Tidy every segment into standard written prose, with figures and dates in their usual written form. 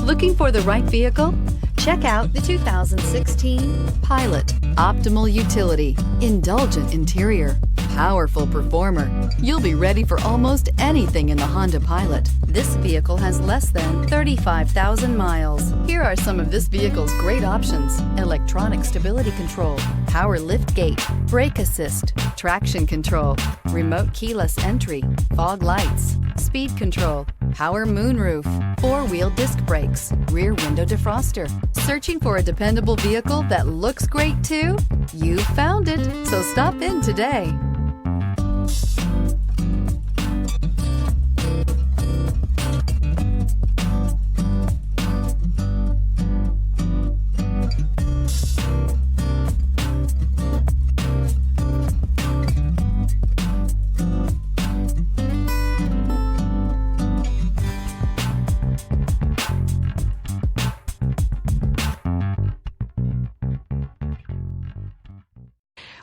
Looking for the right vehicle? Check out the 2016 Pilot. Optimal utility, indulgent interior, powerful performer. You'll be ready for almost anything in the Honda Pilot. This vehicle has less than 35,000 miles. Here are some of this vehicle's great options: electronic stability control, power lift gate, brake assist, traction control, remote keyless entry, fog lights, speed control, power moonroof, four-wheel disc brakes, rear window defroster. Searching for a dependable vehicle that looks great too? You found it, so stop in today.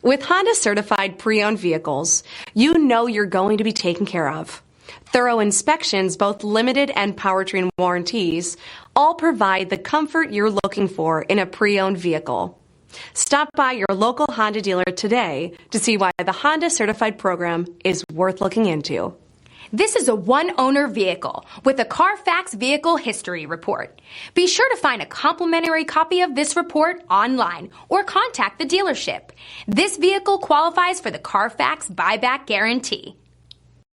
With Honda certified pre-owned vehicles, you know you're going to be taken care of. Thorough inspections, both limited and powertrain warranties, all provide the comfort you're looking for in a pre-owned vehicle. Stop by your local Honda dealer today to see why the Honda certified program is worth looking into. This is a one-owner vehicle with a Carfax Vehicle History Report. Be sure to find a complimentary copy of this report online or contact the dealership. This vehicle qualifies for the Carfax Buyback Guarantee.